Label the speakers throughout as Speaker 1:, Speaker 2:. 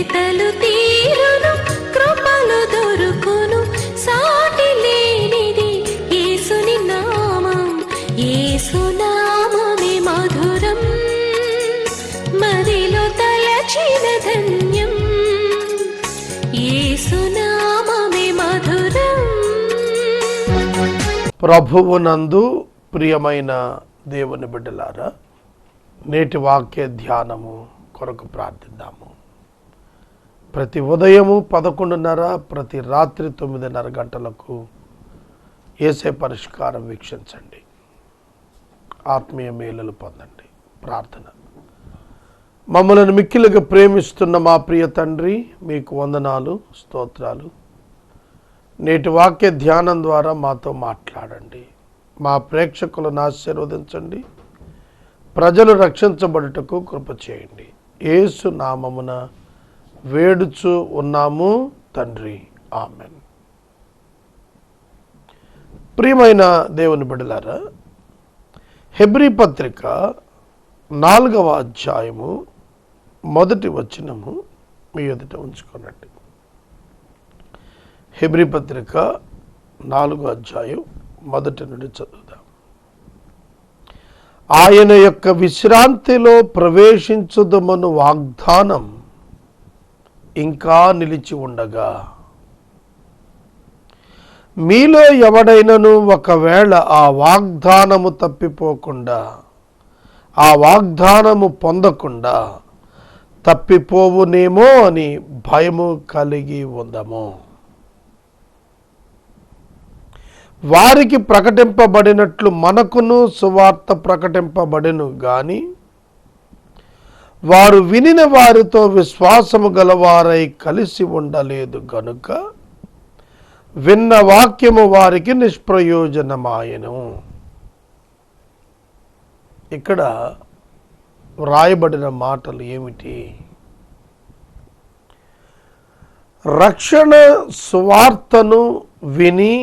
Speaker 1: వెతలు తీరును, కృపలు దొరుకును, సాటి లేనిది యేసుని నామం. యేసు నామమే మధురం, మదిలో తలచిన ధన్యం. యేసు నామమే మధురం.
Speaker 2: ప్రభువునందు ప్రియమైన దేవుని బిడ్డలారా, నేటి వాక్య ధ్యానము కొరకు ప్రార్థిద్దాము. ప్రతి ఉదయము 11:30, ప్రతి రాత్రి 9:30 గంటలకు యేసే పరిష్కారం వీక్షించండి. ఆత్మీయ మేలులు పొందండి. ప్రార్థన. మమ్మల్ని మిక్కిలిగా ప్రేమిస్తున్న మా ప్రియ తండ్రి, మీకు వందనాలు, స్తోత్రాలు. నేటి వాక్య ధ్యానం ద్వారా మాతో మాట్లాడండి. మా ప్రేక్షకులను ఆశీర్వదించండి. ప్రజలు రక్షించబడుటకు కృప చేయండి. యేసు నామమున వేడుచు ఉన్నాము తండ్రి, ఆమెన్. ప్రియమైన దేవుని బిడ్డలారా, హెబ్రీ పత్రిక 4వ అధ్యాయము 1వ వచనము మీ ఎదుట ఉంచుకోనండి. హెబ్రీ పత్రిక 4వ అధ్యాయం 1 నుండి చదువుదాం. ఆయన యొక్క విశ్రాంతిలో ప్రవేశించుదమను వాగ్దానం ఇంకా నిలిచి ఉండగా, మీలో ఎవడైనను ఒకవేళ ఆ వాగ్దానము తప్పిపోకుండా, ఆ వాగ్దానము పొందకుండా తప్పిపోవునేమో అని భయము కలిగి ఉందము. వారికి ప్రకటింపబడినట్లు మనకును సువార్త ప్రకటింపబడెను గాని, వారు వినిన వారితో విశ్వాసము గలవారై కలిసి ఉండలేదు గనుక విన్న వాక్యము వారికి నిష్ప్రయోజనమాయెను. ఇక్కడ వ్రాయబడిన మాటలు ఏమిటి? రక్షణ సువార్తను విని,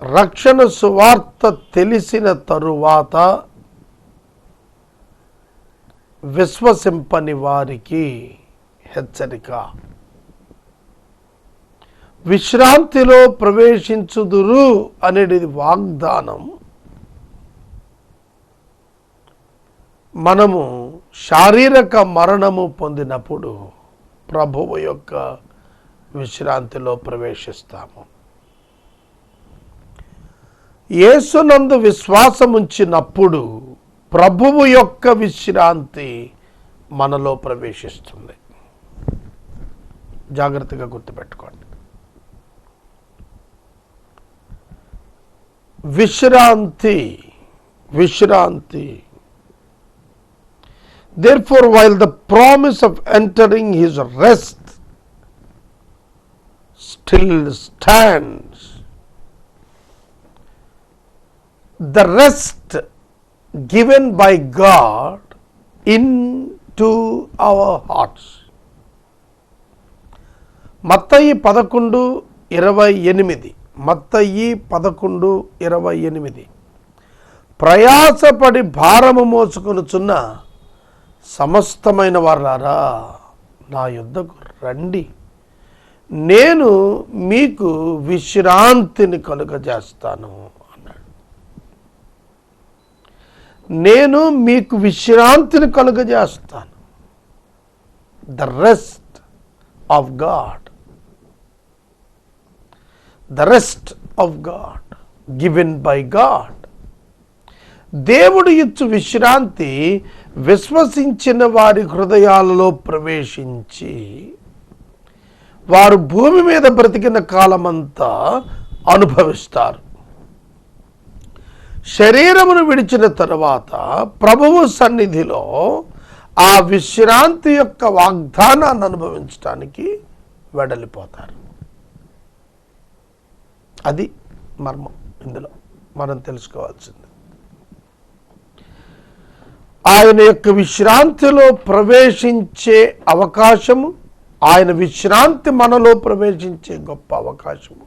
Speaker 2: రక్షణ సువార్త తెలిసిన తరువాత విశ్వసింపని వారికి హెచ్చరిక. విశ్రాంతిలో ప్రవేశించుదురు అనేది వాగ్దానం. మనము శారీరక మరణము పొందినప్పుడు ప్రభువు యొక్క విశ్రాంతిలో ప్రవేశిస్తాము. యేసునందు విశ్వాసముంచినప్పుడు ప్రభువు యొక్క విశ్రాంతి మనలో ప్రవేశిస్తుంది. జాగ్రత్తగా గుర్తుపెట్టుకోండి. విశ్రాంతి, విశ్రాంతి. Therefore, while the promise of entering his rest still stands, the rest given by God into our hearts. మత్తయి 11:28, మత్తయి 11:28, ప్రయాసపడి భారము మోసుకొనుచున్న సమస్తమైన వారులారా నా యొద్దకు రండి, నేను మీకు విశ్రాంతిని కలుగజేస్తాను అన్నాడు. నేను మీకు విశ్రాంతిని కలుగజేస్తాను. The rest of God, the rest of God given by God. దేవుడు ఇచ్చు విశ్రాంతి విశ్వసించిన వారి హృదయాలలో ప్రవేశించి వారు భూమి మీద బ్రతికిన కాలమంతా అనుభవిస్తారు. శరీరమును విడిచిన తరువాత ప్రభువు సన్నిధిలో ఆ విశ్రాంతి యొక్క వాగ్దానాన్ని అనుభవించడానికి వెడలిపోతారు. అది మర్మం. ఇందులో మనం తెలుసుకోవాల్సింది ఆయన యొక్క విశ్రాంతిలో ప్రవేశించే అవకాశము, ఆయన విశ్రాంతి మనలో ప్రవేశించే గొప్ప అవకాశము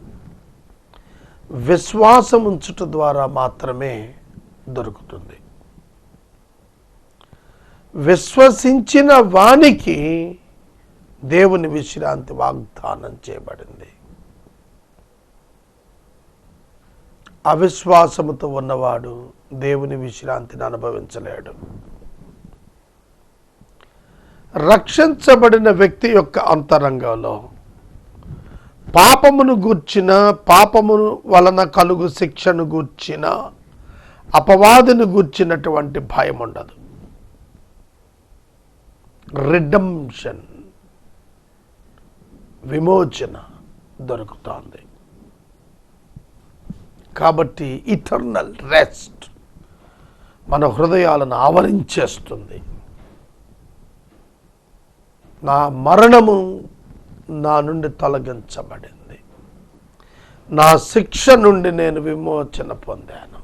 Speaker 2: విశ్వాసం ఉంచుట ద్వారా మాత్రమే దొరుకుతుంది. విశ్వసించిన వానికి దేవుని విశ్రాంతి వాగ్దానం చేయబడింది. అవిశ్వాసముతో ఉన్నవాడు దేవుని విశ్రాంతిని అనుభవించలేడు. రక్షించబడిన వ్యక్తి యొక్క అంతరంగంలో పాపమును గూర్చిన, పాపము వలన కలుగు శిక్షను గూర్చిన, అపవాదిని గూర్చినటువంటి భయం ఉండదు. రిడెంప్షన్, విమోచన దొరుకుతోంది. కాబట్టి ఇటర్నల్ రెస్ట్ మన హృదయాలను ఆవరించేస్తుంది. నా మరణము నా నుండి తొలగించబడింది. నా శిక్ష నుండి నేను విమోచన పొందాను.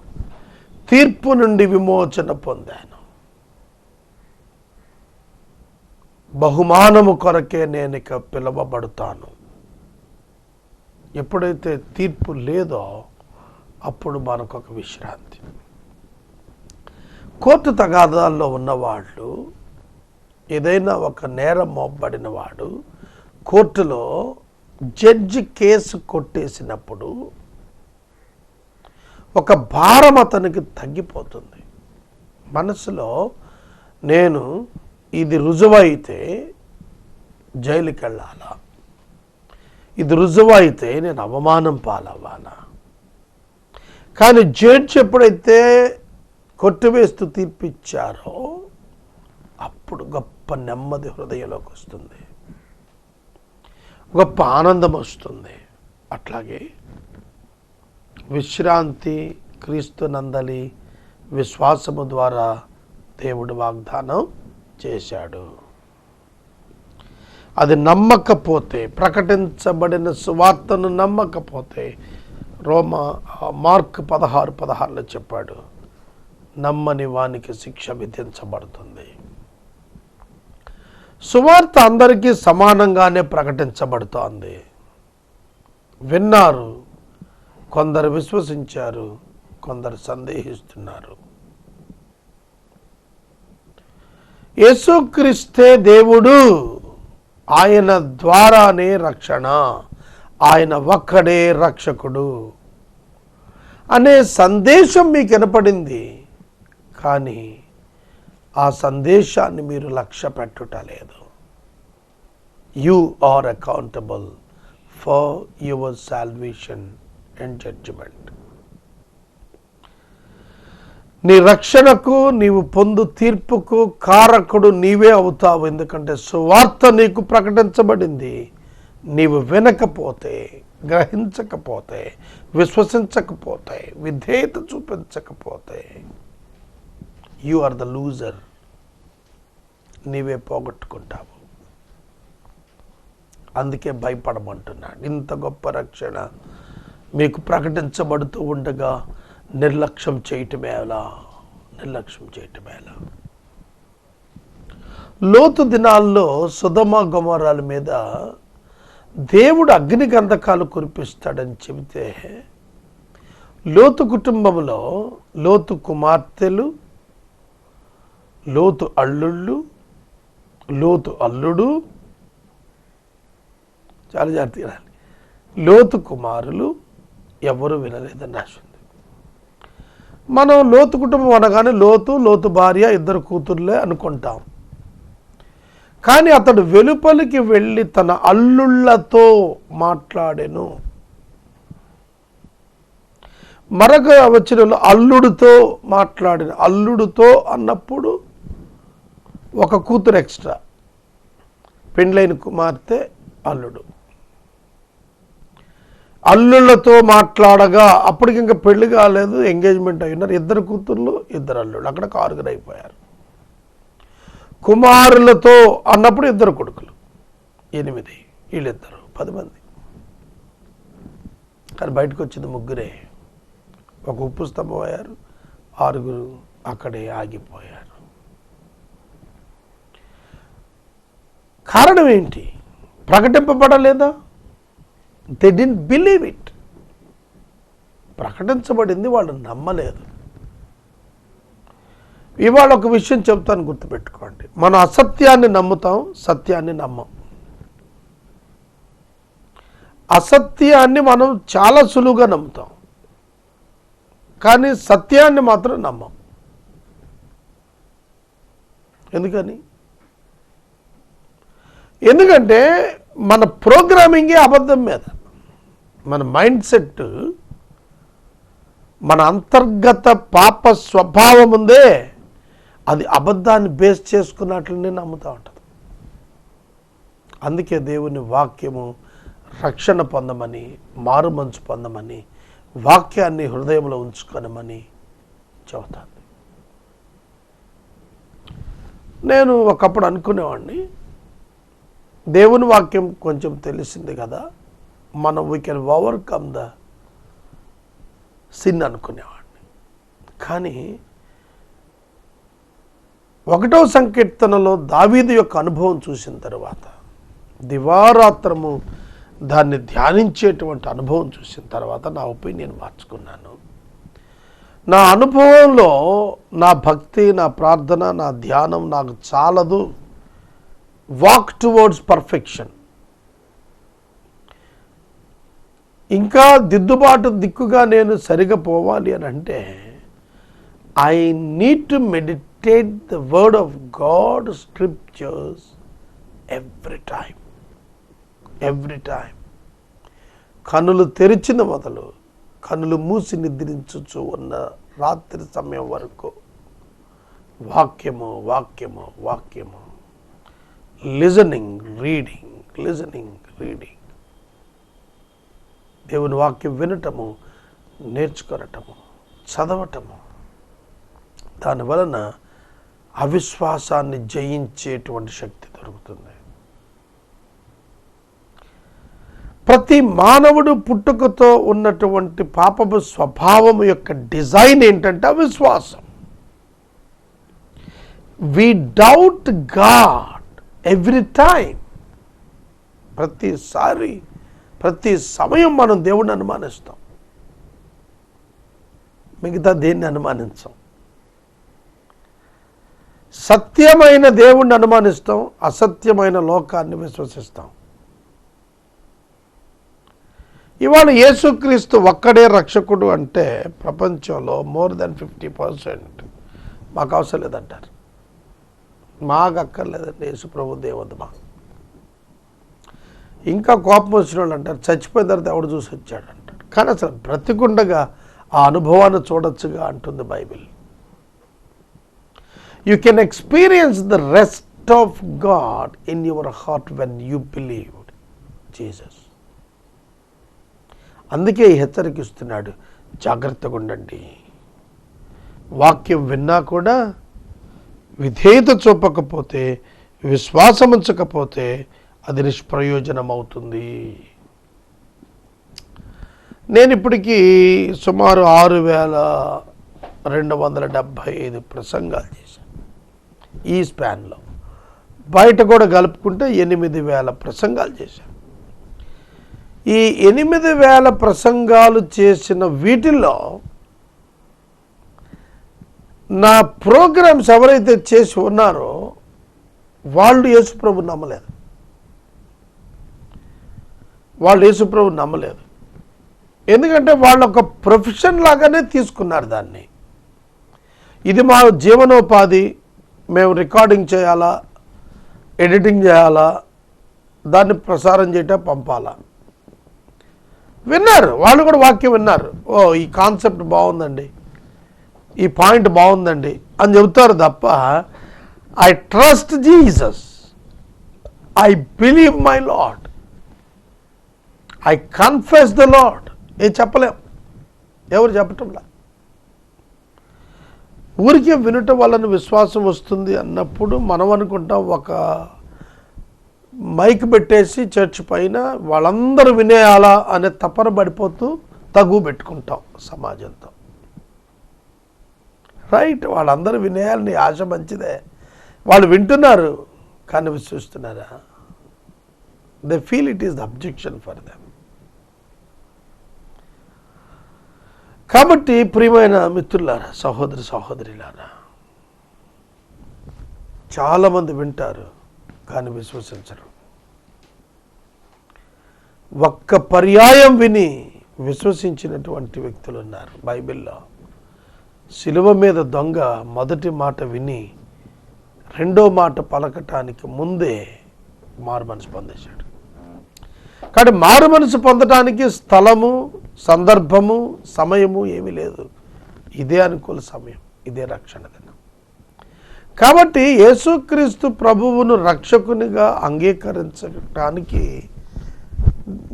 Speaker 2: తీర్పు నుండి విమోచన పొందాను. బహుమానము కొరకే నేను ఇక పిలువబడతాను. ఎప్పుడైతే తీర్పు లేదో అప్పుడు మనకొక విశ్రాంతి. కోర్టు తగాదాల్లో ఉన్నవాళ్ళు, ఏదైనా ఒక నేరం మోపబడిన వాడు కోర్టులో జడ్జి కేసు కొట్టేసినప్పుడు ఒక భారం అతనికి తగ్గిపోతుంది. మనసులో నేను ఇది రుజువైతే జైలుకి వెళ్ళాలా, ఇది రుజువైతే నేను అవమానం పాలవ్వాలా. కానీ జడ్జి ఎప్పుడైతే కొట్టివేస్తూ తీర్పిచ్చారో అప్పుడు గొప్ప నెమ్మది హృదయంలోకి వస్తుంది, గొప్ప ఆనందం వస్తుంది. అట్లాగే విశ్రాంతి క్రీస్తు నందలి విశ్వాసము ద్వారా దేవుడు వాగ్దానం చేశాడు. అది నమ్మకపోతే, ప్రకటించబడిన సువార్తను నమ్మకపోతే, మార్క్ 16:16 చెప్పాడు, నమ్మని వానికి శిక్ష విధించబడుతుంది. సువార్త అందరికీ సమానంగానే ప్రకటించబడుతోంది. విన్నారు, కొందరు విశ్వసించారు, కొందరు సందేహిస్తున్నారు. యేసుక్రీస్తే దేవుడు, ఆయన ద్వారానే రక్షణ, ఆయన ఒక్కడే రక్షకుడు అనే సందేశం మీకు వినపడింది. కానీ ఆ సందేశాన్ని మీరు లక్ష్య పెట్టుటలేదు. You are accountable for your salvation and judgment. నీ రక్షణకు, నీవు పొందు తీర్పుకు కారకుడు నీవే అవుతావు. ఎందుకంటే సువార్త నీకు ప్రకటించబడింది. నీవు వినకపోతే, గ్రహించకపోతే, విశ్వసించకపోతే, విధేయత చూపించకపోతే, యు ఆర్ ద లూజర్. నీవే పోగొట్టుకుంటావు. అందుకే భయపడమంటున్నాడు. ఇంత గొప్ప రక్షణ మీకు ప్రకటించబడుతూ ఉండగా నిర్లక్ష్యం చేయటమేలా, నిర్లక్ష్యం చేయటమేలా. లోతు దినాల్లో సొదొమ గొమొర్రాల మీద దేవుడు అగ్ని గంధకాలు కురిపిస్తాడని చెబితే, లోతు కుటుంబంలో లోతు కుమార్తెలు, లోతు అల్లుళ్ళు, లోతు అల్లుడు, చాలా జాగ్రత్తగా, లోతు కుమారులు ఎవరు వినలేదని రాసింది. మనం లోతు కుటుంబం అనగానే లోతు భార్య, ఇద్దరు కూతుర్లే అనుకుంటాం. కానీ అతడు వెలుపలికి వెళ్ళి తన అల్లుళ్ళతో మాట్లాడెను. మరొక వచనంలో అల్లుడితో మాట్లాడిన, అల్లుడితో అన్నప్పుడు ఒక కూతురు ఎక్స్ట్రా, పెండ్లైన కుమార్తె, అల్లుడు. అల్లుళ్ళతో మాట్లాడగా అప్పటికి ఇంకా పెళ్లి కాలేదు, ఎంగేజ్మెంట్ అయి ఉన్నారు. ఇద్దరు కూతుర్లు, ఇద్దరు అల్లుళ్ళు, అక్కడ 6 అయిపోయారు. కుమారులతో అన్నప్పుడు 2 కొడుకులు, 8, వీళ్ళిద్దరు 10 మంది. కానీ బయటకు వచ్చింది 3. ఒక ఉప్పు స్తంభం అయ్యారు, 6 అక్కడే ఆగిపోయారు. కారణం ఏంటి? ప్రకటింపబడలేదా? They didn't believe it. ప్రకటించబడింది, వాళ్ళు నమ్మలేదు. ఇవాళ ఒక విషయం చెప్తాను, గుర్తుపెట్టుకోండి. మనం అసత్యాన్ని నమ్ముతాం, సత్యాన్ని నమ్మం. అసత్యాన్ని మనం చాలా సులువుగా నమ్ముతాం, కానీ సత్యాన్ని మాత్రం నమ్మం. ఎందుకంటే మన ప్రోగ్రామింగే అబద్ధం మీద. మన మైండ్ సెట్, మన అంతర్గత పాప స్వభావం ఉందే, అది అబద్ధాన్ని బేస్ చేసుకున్నట్లనే నమ్ముతూ ఉంటుంది. అందుకే దేవుని వాక్యము రక్షణ పొందమని, మారు మనసు పొందమని, వాక్యాన్ని హృదయంలో ఉంచుకోనమని చెబుతాను. నేను ఒకప్పుడు అనుకునేవాడిని, దేవుని వాక్యం కొంచెం తెలిసింది కదా, మనం we can overcome the sin అనుకునేవాడిని. కానీ 1వ సంకీర్తనలో దావీదు యొక్క అనుభవం చూసిన తర్వాత, దివారాత్రము దాన్ని ధ్యానించేటువంటి అనుభవం చూసిన తర్వాత నా ఒపీనియన్ మార్చుకున్నాను. నా అనుభవంలో నా భక్తి, నా ప్రార్థన, నా ధ్యానం నాకు చాలదు. వాక్ టువర్డ్స్ పర్ఫెక్షన్, ఇంకా దిద్దుబాటు దిక్కుగా నేను సరిగా పోవాలి అని అంటే, I need to meditate the word of God scriptures every time. కన్నులు తెరిచిన మొదలు కన్నులు మూసి నిద్రించుచు ఉన్న రాత్రి సమయం వరకు వాక్యము లిజనింగ్, రీడింగ్. దేవుని వాక్యం వినటము, నేర్చుకొనటము, చదవటము, దాని వలన అవిశ్వాసాన్ని జయించేటువంటి శక్తి దొరుకుతుంది. ప్రతి మానవుడు పుట్టుకతో ఉన్నటువంటి పాపపు స్వభావం యొక్క డిజైన్ ఏంటంటే అవిశ్వాసం. వి డౌట్ గాడ్ ఎవ్రీ టైం. ప్రతి సమయం మనం దేవుణ్ణి అనుమానిస్తాం, మిగతా దేన్ని అనుమానించాం. సత్యమైన దేవుణ్ణి అనుమానిస్తాం, అసత్యమైన లోకాన్ని విశ్వసిస్తాం. ఇవాళ యేసుక్రీస్తు ఒక్కడే రక్షకుడు అంటే ప్రపంచంలో మోర్ దెన్ 50% మాకు అవసరం లేదంటారు. మాకు అక్కర్లేదండి యేసు ప్రభు దేవుడు మా. ఇంకా కోపం వచ్చిన వాళ్ళు అంటారు, చచ్చిపోయిన తర్వాత ఎవడు చూసి వచ్చాడు అంటాడు. కానీ అసలు బ్రతికుండగా ఆ అనుభవాన్ని చూడొచ్చుగా అంటుంది Bible. You can experience the rest of God in your heart when you believed Jesus. అందుకే హెచ్చరికిస్తున్నాడు, జాగ్రత్తగా ఉండండి. వాక్యం విన్నా కూడా విధేయత చూపకపోతే, విశ్వాసం ఉంచకపోతే అది నిష్ప్రయోజనం అవుతుంది. నేను ఇప్పటికీ సుమారు 6,275 ప్రసంగాలు చేశాను ఈ స్పాన్లో. బయట కూడా కలుపుకుంటే 8,000 ప్రసంగాలు చేశాను. ఈ 8,000 ప్రసంగాలు చేసిన వీటిల్లో నా ప్రోగ్రామ్స్ ఎవరైతే చేసి ఉన్నారో వాళ్ళు యేసుప్రభు నమ్మలేదు. ఎందుకంటే వాళ్ళు ఒక ప్రొఫెషన్ లాగానే తీసుకున్నారు దాన్ని. ఇది మా జీవనోపాధి, మేము రికార్డింగ్ చేయాలా, ఎడిటింగ్ చేయాలా, దాన్ని ప్రసారం చేయటం, పంపాలా. విన్నారు, వాళ్ళు కూడా వాక్యం విన్నారు. ఓ ఈ కాన్సెప్ట్ బాగుందండి, ఈ పాయింట్ బాగుందండి అని చెబుతారు తప్ప I trust Jesus, I believe my lord, I confess the lord చెప్పలేం. ఎవరు చెప్పటంలా. ఊరికే వినటం వలన విశ్వాసం వస్తుంది అన్నప్పుడు మనం అనుకుంటాం, ఒక మైక్ పెట్టేసి చర్చ్ పైన వాళ్ళందరూ వినేయాలా అనే తపన పడిపోతూ తగు పెట్టుకుంటాం సమాజంతో. రైట్, వాళ్ళందరూ వినేయాలని ఆశ మంచిదే. వాళ్ళు వింటున్నారు కానీ విశ్వసిస్తున్నారా? They feel it is the objection for them. కాబట్టి ప్రియమైన మిత్రులారా, సహోదరి సహోదరులారా, చాలామంది వింటారు కానీ విశ్వసించరు. ఒక్క పర్యాయం విని విశ్వసించినటువంటి వ్యక్తులు ఉన్నారు బైబిల్లో. శిలువ మీద దొంగ మొదటి మాట విని రెండో మాట పలకటానికి ముందే మారు మనసు పొందేశాడు. కానీ మారు మనసు పొందటానికి స్థలము, సందర్భము, సమయము ఏమీ లేదు. ఇదే అనుకూల సమయం, ఇదే రక్షణ దినం. కాబట్టి యేసుక్రీస్తు ప్రభువును రక్షకునిగా అంగీకరించడానికి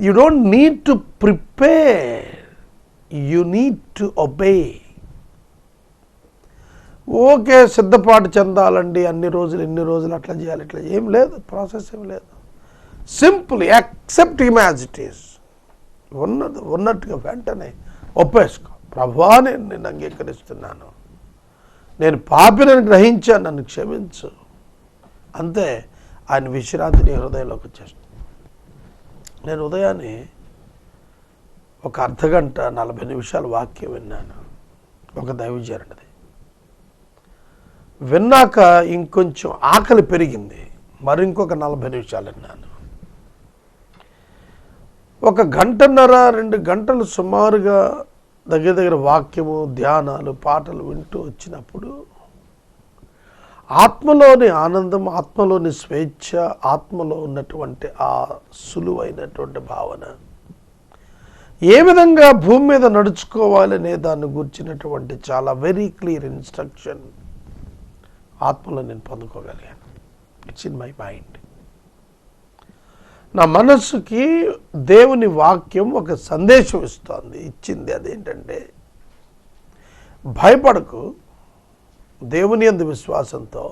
Speaker 2: you don't need to prepare, you need to obey. Okay సిద్ధపాటు చెందాలండి, అన్ని రోజులు అట్లా చేయాలి, ఇట్లా ఏం లేదు, ప్రాసెస్ ఏం లేదు. Simple accept him as it is. ఉన్నట్టుగా వెంటనే ఒప్పేసుకో, ప్రభువా నేను అంగీకరిస్తున్నాను, నేను పాపిని గ్రహించాను, నన్ను క్షమించు. అంతే, ఆయన విశ్రాంతిని హృదయంలోకి వచ్చేస్తుంది. నేను ఉదయాన్నే ఒక అర్ధగంట 40 నిమిషాలు వాక్యం విన్నాను, ఒక దైవజనుడిది. విన్నాక ఇంకొంచెం ఆకలి పెరిగింది, మరి ఇంకొక 40 నిమిషాలు విన్నాను. ఒక గంటన్నర 2 గంటలు సుమారుగా దగ్గర వాక్యము, ధ్యానాలు, పాటలు వింటూ వచ్చినప్పుడు ఆత్మలోని ఆనందం, ఆత్మలోని స్వేచ్ఛ, ఆత్మలో ఉన్నటువంటి ఆ సులువైనటువంటి భావన, ఏ విధంగా భూమి మీద నడుచుకోవాలనే దాన్ని గుర్చినటువంటి చాలా వెరీ క్లియర్ ఇన్స్ట్రక్షన్ ఆత్మలో నేను పొందుకోగలిగాను. It's in my mind. నా మనస్సుకి దేవుని వాక్యం ఒక సందేశం ఇచ్చింది. అదేంటంటే, భయపడకు, దేవుని యందు విశ్వాసంతో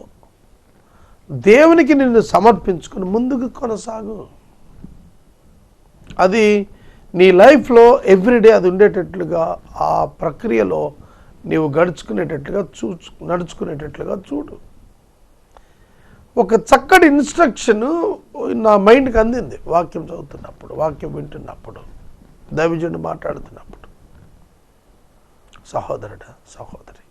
Speaker 2: దేవునికి నిన్ను సమర్పించుకుని ముందుకు కొనసాగు. అది నీ లైఫ్లో ఎవ్రీడే అది ఉండేటట్లుగా, ఆ ప్రక్రియలో నీవు నడుచుకునేటట్లుగా చూడు. ఒక చక్కటి ఇన్స్ట్రక్షన్ నా మైండ్కి అందింది వాక్యం చదువుతున్నప్పుడు, వాక్యం వింటున్నప్పుడు, దైవజనుడు మాట్లాడుతున్నప్పుడు. సహోదరుడా, సహోదరి,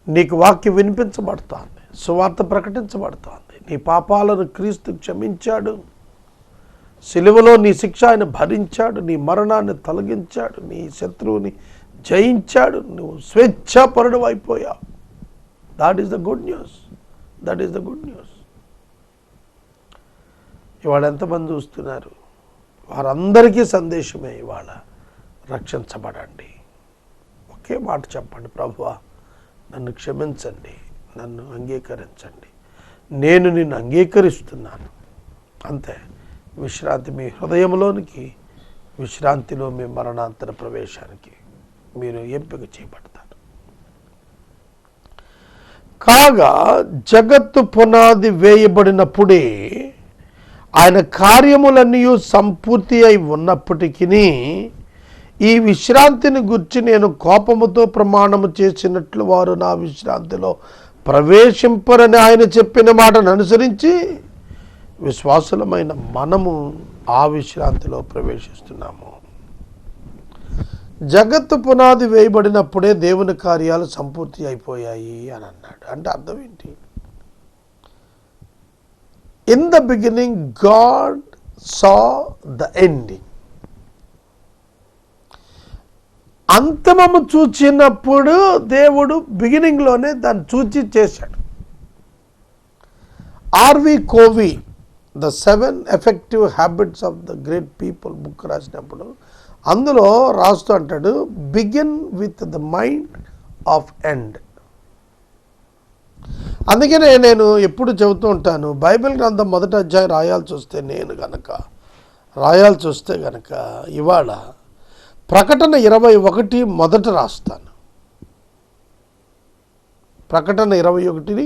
Speaker 2: నీకు వాక్యం వినిపించబడుతోంది, సువార్త ప్రకటించబడుతోంది. నీ పాపాలను క్రీస్తు క్షమించాడు, సిలువలో నీ శిక్ష ఆయన భరించాడు, నీ మరణాన్ని తొలగించాడు, నీ శత్రువుని జయించాడు, నువ్వు స్వేచ్ఛాపరుడు అయిపోయావు. That is the good news. That is the good news. ఇవాళ ఎంతమంది చూస్తున్నారు? వారందరికీ సందేశమే ఇవాళ, రక్షించబడండి. ఒకే మాట చెప్పండి, ప్రభువా నన్ను క్షమించండి, నన్ను అంగీకరించండి, నేను నిన్ను అంగీకరిస్తున్నాను. అంతే, విశ్రాంతి మీ హృదయంలోనికి, విశ్రాంతిలో మీ మరణాంతర ప్రవేశానికి మీరు ఎంపిక చేయబడతారు. కాగా జగత్తు పునాది వేయబడినప్పుడే ఆయన కార్యములన్నీ సంపూర్తి అయి ఉన్నప్పటికీ ఈ విశ్రాంతిని గురించి నేను కోపముతో ప్రమాణము చేసినట్లు వారు నా విశ్రాంతిలో ప్రవేశింపరని ఆయన చెప్పిన మాటను అనుసరించి విశ్వాసులమైన మనము ఆ విశ్రాంతిలో ప్రవేశిస్తున్నాము. జగత్తు పునాది వేయబడినప్పుడే దేవుని కార్యాలు సంపూర్తి అయిపోయాయి అని అన్నాడు. అంటే అర్థం ఏంటి? In the beginning God saw the ending. అంతమము చూచినప్పుడు దేవుడు బిగినింగ్లోనే దాన్ని చూచి చేశాడు. R V Covey the 7 effective habits of the great people book రాసినప్పుడు అందులో రాస్తూ అంటాడు, begin with the mind of end. అందుకనే నేను ఎప్పుడు చెబుతూ ఉంటాను, బైబిల్ గ్రంథం మొదటి అధ్యాయం రాయాల్సి వస్తే గనక ఇవాళ ప్రకటన 21 మొదట రాస్తాను. ప్రకటన 21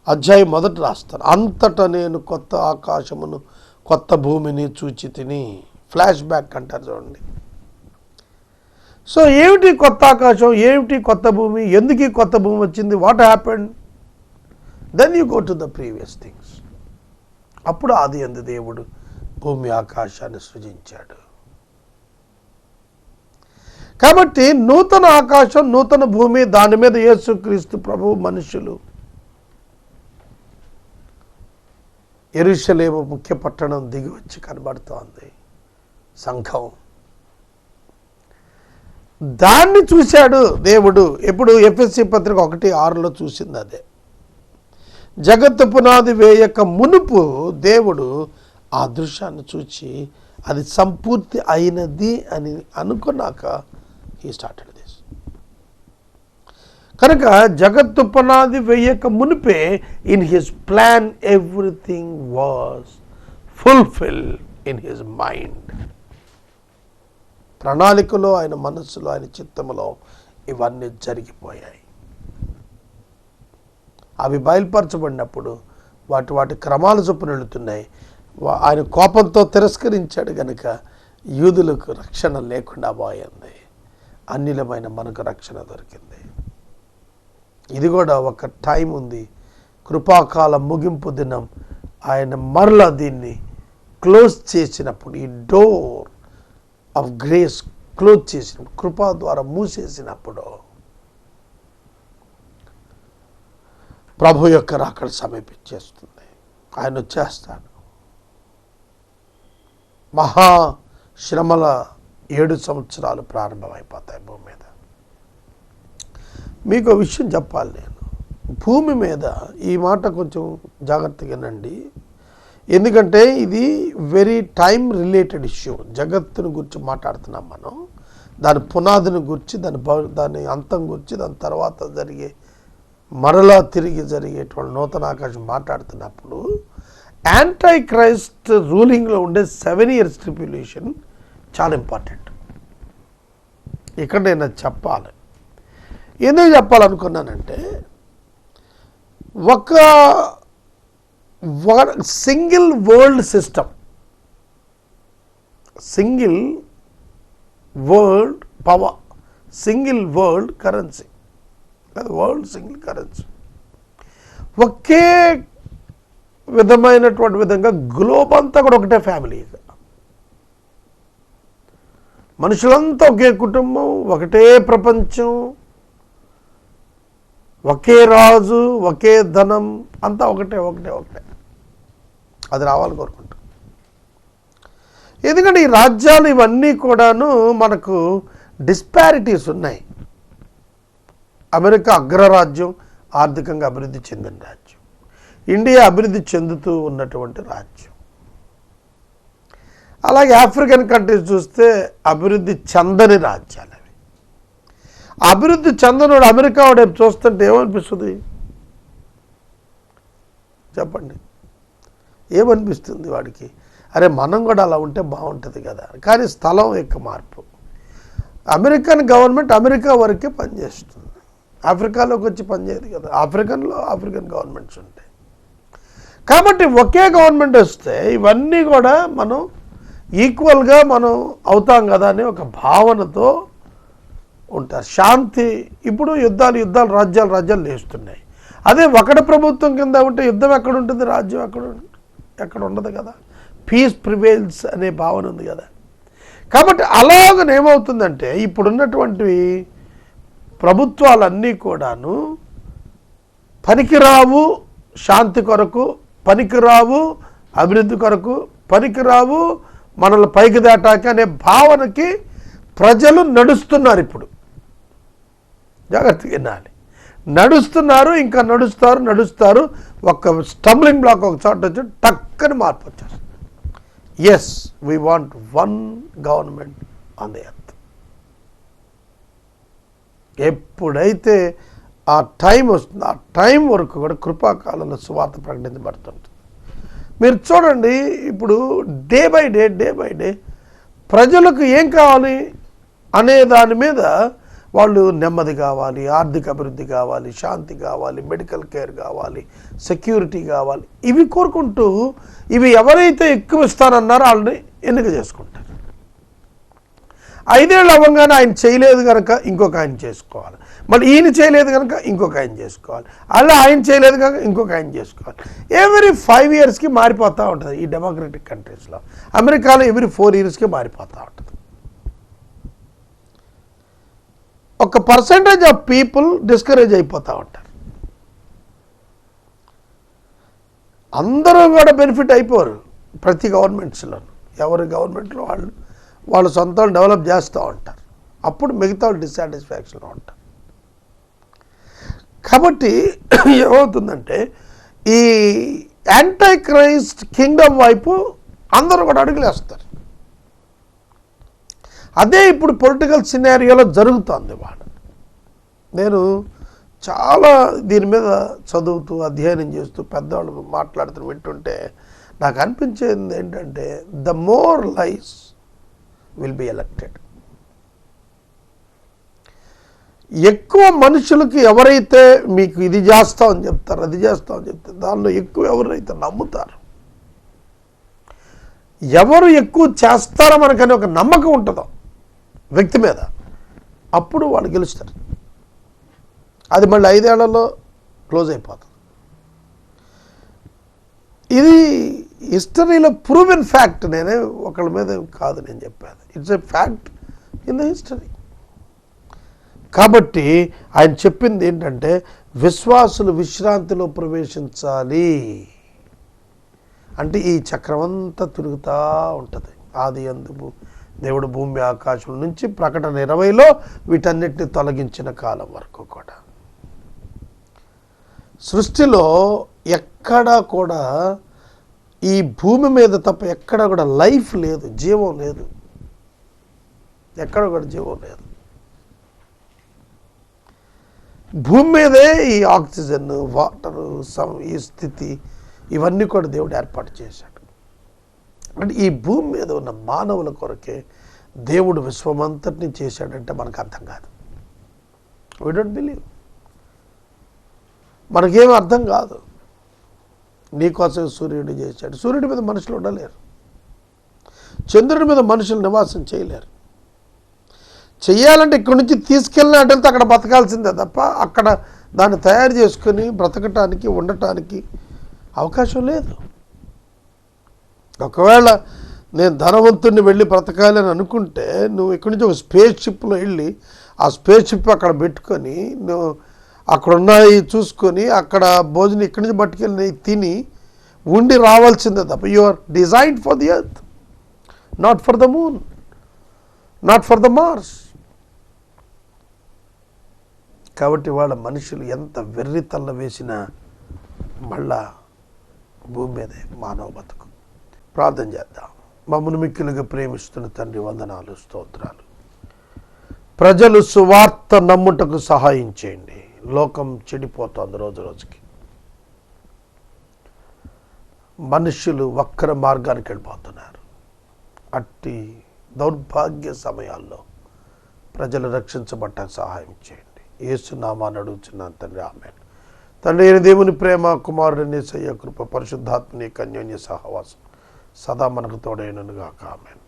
Speaker 2: అధ్యాయం మొదట రాస్తాను. అంతటా నేను కొత్త ఆకాశమును కొత్త భూమిని చూచి తిని. ఫ్లాష్ బ్యాక్ అంటారు చూడండి. సో ఏమిటి కొత్త ఆకాశం, ఏమిటి కొత్త భూమి, ఎందుకు ఈ కొత్త భూమి వచ్చింది, what happened? Then you go to the previous things. అప్పుడు ఆది యందు దేవుడు భూమి ఆకాశాన్ని సృజించాడు. కాబట్టి నూతన ఆకాశం, నూతన భూమి, దాని మీద యేసుక్రీస్తు ప్రభువు, మనుషులు, యెరూషలేము ముఖ్య పట్టణం దిగి వచ్చి కనబడుతోంది సంఘం. దాన్ని చూశాడు దేవుడు. ఎప్పుడు ఎఫెసీ పత్రిక 1:6 చూసింది అదే. జగత్తు పునాది వేయక మునుపు దేవుడు ఆ దృశ్యాన్ని చూచి అది సంపూర్తి అయినది అని అనుకున్నాక హీ స్టార్టెడ్ దిస్. కనుక జగత్తు పునాది వేయక మునిపే in his plan everything was fulfil in his mind. ప్రణాళికలో, ఆయన మనస్సులో, ఆయన చిత్తములో ఇవన్నీ జరిగిపోయాయి. అవి బయలుపరచబడినప్పుడు వాటి క్రమాల చొప్పున వెళుతున్నాయి. ఆయన కోపంతో తిరస్కరించాడు కనుక యూదులకు రక్షణ లేకుండా పోయింది. అన్యులమైన మనకు రక్షణ దొరికింది. ఇది కూడా ఒక టైం ఉంది. కృపాకాల ముగింపు దినం ఆయన మరలా దీన్ని క్లోజ్ చేసినప్పుడు, ఈ డోర్ ఆఫ్ గ్రేస్ క్లోజ్ చేసినప్పుడు, కృపా ద్వారా మూసేసినప్పుడు ప్రభు యొక్క రాకడ సమీపించేస్తుంది. ఆయన వచ్చేస్తాడు. మహాశ్రమల 7 సంవత్సరాలు ప్రారంభమైపోతాయి భూమి మీద. మీకు ఒక విషయం చెప్పాలి నేను. భూమి మీద ఈ మాట కొంచెం జాగ్రత్తగానండి. ఎందుకంటే ఇది వెరీ టైం రిలేటెడ్ ఇష్యూ. జగత్తుని గురించి మాట్లాడుతున్నాం మనం. దాని పునాదిని గురించి, దాని అంతం గురించి, దాని తర్వాత జరిగే మరలా తిరిగి జరిగేటువంటి నూతన ఆకాశం మాట్లాడుతున్నప్పుడు యాంటై క్రైస్ట్ రూలింగ్లో ఉండే 7 years ట్రిబ్యులేషన్ చాలా ఇంపార్టెంట్. ఇక్కడ నేను చెప్పాలి. ఎందుకు చెప్పాలనుకున్నానంటే, ఒక single world system, single world power, single world currency, world single currency, ఒకే విధమైనటువంటి విధంగా గ్లోబ్ అంతా కూడా ఒకటే ఫ్యామిలీ. మనుషులంతా ఒకే కుటుంబం, ఒకటే ప్రపంచం, ఒకే రాజు, ఒకే ధనం, అంతా ఒకటే ఒకటే ఒకటే. అది రావాలని కోరుకుంటాం. ఎందుకంటే ఈ రాజ్యాలు ఇవన్నీ కూడాను మనకు డిస్పారిటీస్ ఉన్నాయి. అమెరికా అగ్రరాజ్యం, ఆర్థికంగా అభివృద్ధి చెందిన రాజ్యం. ఇండియా అభివృద్ధి చెందుతూ ఉన్నటువంటి రాజ్యం. అలాగే ఆఫ్రికన్ కంట్రీస్ చూస్తే అభివృద్ధి చెందని రాజ్యాలు అవి. అభివృద్ధి చెందనోడు అమెరికా వాడు చూస్తుంటే ఏమనిపిస్తుంది చెప్పండి? ఏమనిపిస్తుంది వాడికి? అరే మనం కూడా అలా ఉంటే బాగుంటుంది కదా. కానీ స్థలం యొక్క మార్పు. అమెరికన్ గవర్నమెంట్ అమెరికా వరకే పనిచేస్తుంది, ఆఫ్రికాలోకి వచ్చి పనిచేయదు కదా. ఆఫ్రికన్లో ఆఫ్రికన్ గవర్నమెంట్స్ ఉంటాయి. కాబట్టి ఒకే గవర్నమెంట్ వస్తే ఇవన్నీ కూడా మనం ఈక్వల్గా మనం అవుతాం కదా అనే ఒక భావనతో ఉంటారు. శాంతి. ఇప్పుడు యుద్ధాలు రాజ్యాలు లేస్తున్నాయి. అదే ఒకటి ప్రభుత్వం కింద ఉంటే యుద్ధం ఎక్కడ ఉంటుంది, రాజ్యం ఎక్కడ ఉండదు కదా. పీస్ ప్రివేల్స్ అనే భావన ఉంది కదా. కాబట్టి అలాగనే ఏమవుతుందంటే ఇప్పుడున్నటువంటి ప్రభుత్వాలన్నీ కూడాను పనికిరావు, శాంతి కొరకు పనికిరావు, అభివృద్ధి కొరకు పనికిరావు, మనల్ని పైకి దాటాక అనే భావనకి ప్రజలు నడుస్తున్నారు. ఇప్పుడు జాగ్రత్తగా వినాలి. నడుస్తున్నారు, ఇంకా నడుస్తారు. ఒక స్టంబ్లింగ్ బ్లాక్ ఒక చోట వచ్చి టక్కని మార్పు వచ్చేస్తుంది. Yes, we want one government on the earth. ఎప్పుడైతే ఆ టైం వస్తుంది, ఆ టైం వరకు కూడా కృపాకాలంలో సువార్త ప్రకటించబడుతుంది. మీరు చూడండి, ఇప్పుడు డే బై డే ప్రజలకు ఏం కావాలి అనే దాని మీద వాళ్ళు నెమ్మది కావాలి, ఆర్థిక అభివృద్ధి కావాలి, శాంతి కావాలి, మెడికల్ కేర్ కావాలి, సెక్యూరిటీ కావాలి. ఇవి కోరుకుంటూ ఇవి ఎవరైతే ఎక్కువ ఇస్తానన్నారో వాళ్ళని ఎన్నిక చేసుకుంటారు. 5 ఏళ్ళు అవ్వగానే ఆయన చేయలేదు కనుక ఇంకొక ఆయన చేసుకోవాలి, మళ్ళీ ఈయన చేయలేదు కనుక ఇంకొక ఆయన చేసుకోవాలి, అలా ఆయన చేయలేదు కనుక ఇంకొక ఆయన చేసుకోవాలి. ఎవ్రీ 5 yearsకి మారిపోతూ ఉంటుంది ఈ డెమోక్రటిక్ కంట్రీస్లో. అమెరికాలో ఎవ్రీ 4 yearsకి మారిపోతూ ఉంటుంది. ఒక పర్సంటేజ్ ఆఫ్ పీపుల్ డిస్కరేజ్ అయిపోతూ ఉంటారు. అందరూ కూడా బెనిఫిట్ అయిపోరు ప్రతి గవర్నమెంట్స్లో. ఎవరి గవర్నమెంట్లో వాళ్ళు సొంతం డెవలప్ చేస్తూ ఉంటారు. అప్పుడు మిగతా వాళ్ళు డిస్సాటిస్ఫాక్షన్లో ఉంటారు. కాబట్టి ఏమవుతుందంటే ఈ యాంటీ క్రైస్ట్ కింగ్డమ్ వైపు అందరూ కూడా అడుగులేస్తారు. అదే ఇప్పుడు పొలిటికల్ సినారియోలో జరుగుతోంది. నేను చాలా దీని మీద చదువుతూ అధ్యయనం చేస్తూ పెద్దవాళ్ళు మాట్లాడుతూ వింటుంటే నాకు అనిపించేది ఏంటంటే the more lies will be elected. ఎక్కువ మనుషులకి ఎవరైతే మీకు ఇది చేస్తామని చెప్తారు, అది చేస్తామని చెప్తారు, దానిలో ఎక్కువ ఎవరైతే నమ్ముతారు, ఎవరు ఎక్కువ చేస్తారో మనకని ఒక నమ్మకం ఉంటుందో వ్యక్తి మీద, అప్పుడు వాళ్ళు గెలుస్తారు. అది మళ్ళీ 5 ఏళ్లలో క్లోజ్ అయిపోతుంది. ఇది హిస్టరీలో ప్రూవెన్ ఫ్యాక్ట్. నేనే ఒకళ్ళ మీద కాదు నేను చెప్పాను, it's a fact in the history. కాబట్టి ఆయన చెప్పింది ఏంటంటే విశ్వాసులు విశ్రాంతిలో ప్రవేశించాలి. అంటే ఈ చక్రమంతా తిరుగుతూ ఉంటుంది. ఆది యందు దేవుడు భూమి ఆకాశం నుంచి ప్రకటన 20లో వీటన్నిటిని తొలగించిన కాలం వరకు కూడా సృష్టిలో ఎక్కడా కూడా ఈ భూమి మీద తప్ప ఎక్కడ కూడా లైఫ్ లేదు, జీవం లేదు. ఎక్కడ కూడా జీవం లేదు. భూమి మీదే ఈ ఆక్సిజన్, వాటరు, ఈ స్థితి ఇవన్నీ కూడా దేవుడు ఏర్పాటు చేశాడు. అంటే ఈ భూమి మీద ఉన్న మానవుల కొరకే దేవుడు విశ్వమంతటిని చేశాడంటే మనకు అర్థం కాదు. We don't believe. మనకేం అర్థం కాదు. నీకోసం సూర్యుడు చేశాడు. సూర్యుడి మీద మనుషులు ఉండలేరు. చంద్రుడి మీద మనుషులు నివాసం చేయలేరు. చెయ్యాలంటే ఇక్కడి నుంచి తీసుకెళ్ళిన అటెళ్తే అక్కడ బతకాల్సిందే తప్ప అక్కడ దాన్ని తయారు చేసుకొని బ్రతకటానికి ఉండటానికి అవకాశం లేదు. ఒకవేళ నేను ధనవంతుడిని వెళ్ళి బ్రతకాలి అని అనుకుంటే నువ్వు ఇక్కడి నుంచి ఒక స్పేస్ షిప్లో వెళ్ళి ఆ స్పేస్ షిప్ అక్కడ పెట్టుకొని నువ్వు అక్కడ ఉన్నాయి చూసుకొని అక్కడ భోజనం ఇక్కడి నుంచి పట్టుకెళ్ళి తిని ఉండి రావాల్సిందే తప్ప you are designed for the earth, not for the moon, not for the Mars. కాబట్టి వాళ్ళ మనుషులు ఎంత వెర్రితల్ల వేసినా మళ్ళా భూమి మీదే మానవ బతుకు. ప్రార్థన చేద్దాం. మమ్మల్ని మిక్కిలుగా ప్రేమిస్తున్న తండ్రి, వందనాలు, స్తోత్రాలు. ప్రజలు సువార్త నమ్ముటకు సహాయం చేయండి. లోకం చెడిపోతోంది రోజు రోజుకి. మనుషులు వక్ర మార్గానికి వెళ్ళిపోతున్నారు. అట్టి దౌర్భాగ్య సమయాల్లో ప్రజలు రక్షించబడటానికి సహాయం చేయండి. యేసు నామాన్ని అడుగుచున్నాను తండ్రి, ఆమేన్. తండ్రి అయిన దేవుని ప్రేమ, కుమారుని యేసయ్య కృప, పరిశుద్ధాత్మని అన్యోన్య సహవాసం సదా మనకు తోడైనను గాక. ఆమేన్.